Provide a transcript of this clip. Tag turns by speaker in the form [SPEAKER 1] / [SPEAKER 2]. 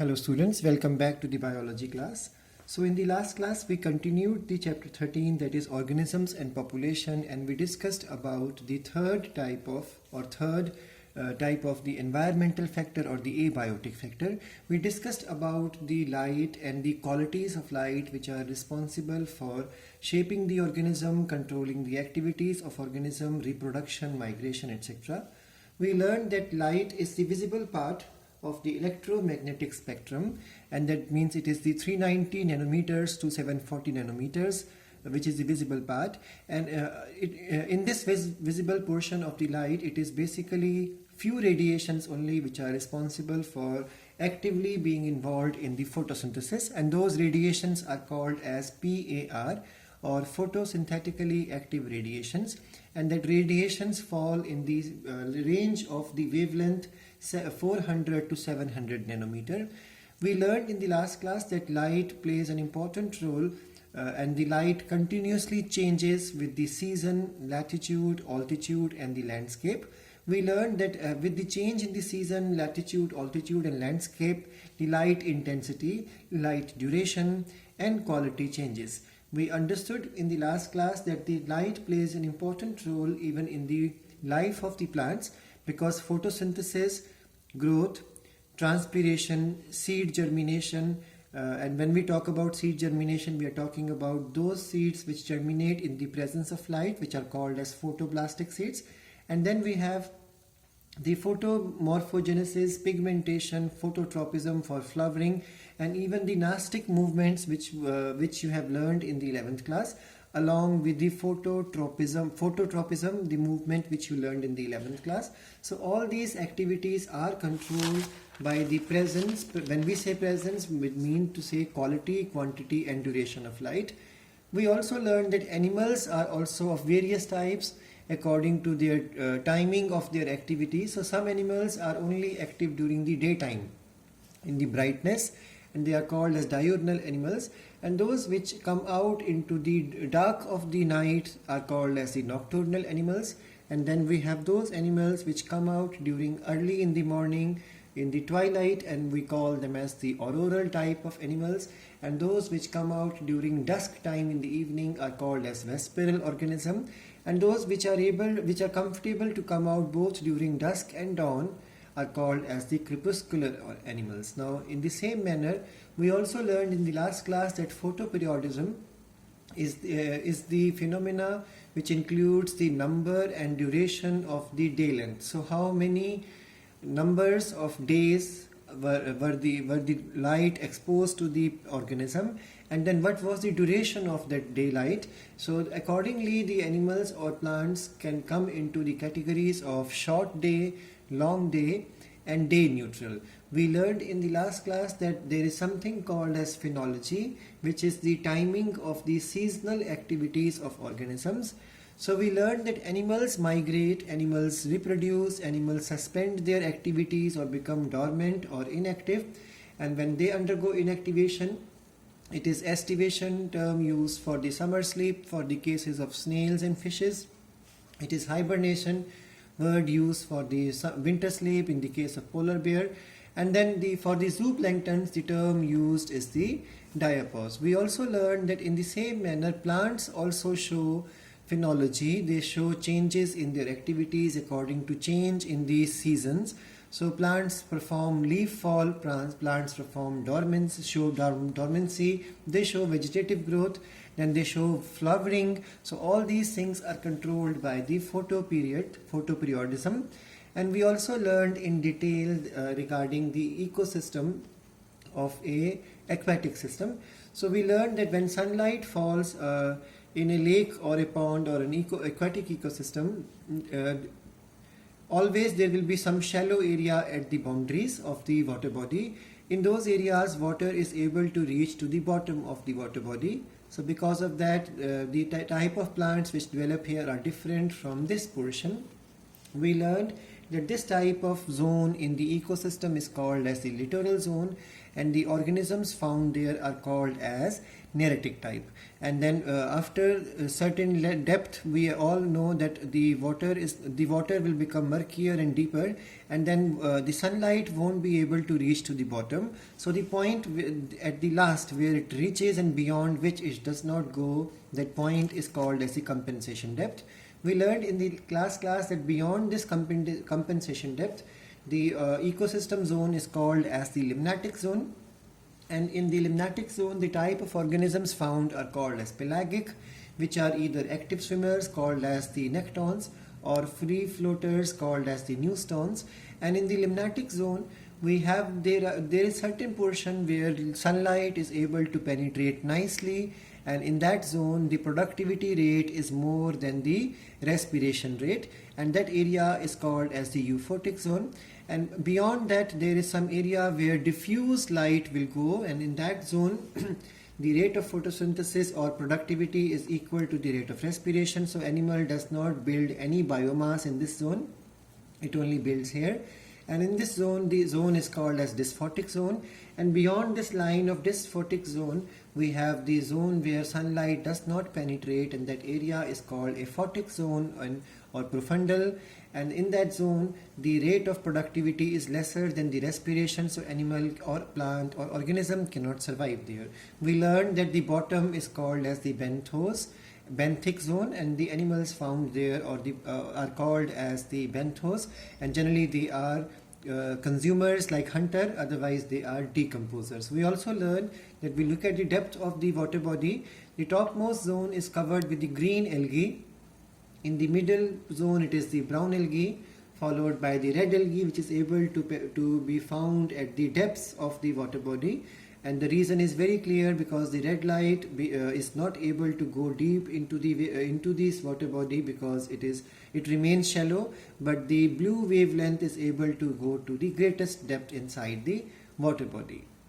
[SPEAKER 1] Hello students, welcome back to the biology class. So in the last class we continued the chapter 13, that is organisms and population, and we discussed about the third type of the environmental factor or the abiotic factor. We discussed about the light and the qualities of light which are responsible for shaping the organism, controlling the activities of organism, reproduction, migration, etc. We learned that light is the visible part of the electromagnetic spectrum, and that means it is the 390 nanometers to 740 nanometers, which is the visible part. And in this visible portion of the light, it is basically few radiations only which are responsible for actively being involved in the photosynthesis, and those radiations are called as PAR, or photosynthetically active radiations, and that radiations fall in the range of the wavelength 400 to 700 nanometer. We learned in the last class that light plays an important role and the light continuously changes with the season, latitude, altitude and the landscape. We learned that with the change in the season, latitude, altitude and landscape, the light intensity, light duration and quality changes. We understood in the last class that the light plays an important role even in the life of the plants, because photosynthesis, growth, transpiration, seed germination, and when we talk about seed germination, we are talking about those seeds which germinate in the presence of light, which are called as photoblastic seeds. And then we have the photomorphogenesis, pigmentation, phototropism for flowering, and even the nastic movements which you have learned in the 11th class, along with the phototropism, the movement which you learned in the 11th class. So all these activities are controlled by the presence. When we say presence, we mean to say quality, quantity and duration of light. We also learned that animals are also of various types according to their timing of their activity. So some animals are only active during the daytime in the brightness, and they are called as diurnal animals, and those which come out into the dark of the night are called as the nocturnal animals. And then we have those animals which come out during early in the morning, in the twilight, and we call them as the auroral type of animals, and those which come out during dusk time in the evening are called as vesperal organism, and those which are comfortable to come out both during dusk and dawn are called as the crepuscular animals. Now in the same manner, we also learned in the last class that photoperiodism is the phenomena which includes the number and duration of the day length. So how many numbers of days were the light exposed to the organism, and then what was the duration of that daylight. So accordingly, the animals or plants can come into the categories of short day, long day and day neutral. We learned in the last class that there is something called as phenology, which is the timing of the seasonal activities of organisms. So we learned that animals migrate, animals reproduce, animals suspend their activities or become dormant or inactive, and when they undergo inactivation, it is estivation, term used for the summer sleep for the cases of snails and fishes. It is hibernation, word used for the winter sleep in the case of polar bear. And then for the zooplanktons, the term used is the diapause. We also learned that in the same manner, plants also show phenology. They show changes in their activities according to change in the seasons. So plants perform leaf fall, plants perform dormancy, they show vegetative growth, then they show flowering. So all these things are controlled by the photoperiodism. And we also learned in detail regarding the ecosystem of a aquatic system. So we learned that when sunlight falls in a lake or a pond or an aquatic ecosystem, always there will be some shallow area at the boundaries of the water body. In those areas, water is able to reach to the bottom of the water body. So because of that, the type of plants which develop here are different from this portion. We learned that this type of zone in the ecosystem is called as the littoral zone, and the organisms found there are called as neritic type. And then after a certain depth, we all know that the water will become murkier and deeper, and then the sunlight won't be able to reach to the bottom. So the point at the last where it reaches and beyond which it does not go, that point is called as the compensation depth. We learned in the class that beyond this compensation depth, the ecosystem zone is called as the limnatic zone. And in the limnatic zone, the type of organisms found are called as pelagic, which are either active swimmers called as the nectons or free floaters called as the neustons. And in the limnatic zone, we have there is certain portion where sunlight is able to penetrate nicely, and in that zone the productivity rate is more than the respiration rate, and that area is called as the euphotic zone. And beyond that, there is some area where diffuse light will go, and in that zone the rate of photosynthesis or productivity is equal to the rate of respiration. So animal does not build any biomass in this zone, it only builds here. And in this zone, the zone is called as dysphotic zone. And beyond this line of dysphotic zone, we have the zone where sunlight does not penetrate, and that area is called aphotic zone or profundal. And in that zone, the rate of productivity is lesser than the respiration, so animal or plant or organism cannot survive there. We learned that the bottom is called as the benthic zone, and the animals found there are called as the benthos, and generally they are consumers like hunter, otherwise they are decomposers. We also learned that we look at the depth of the water body. The topmost zone is covered with the green algae. In the middle zone it is the brown algae, followed by the red algae, which is able to be found at the depths of the water body. And the reason is very clear, because the red light is not able to go deep into this water body because it remains shallow, but the blue wavelength is able to go to the greatest depth inside the water body.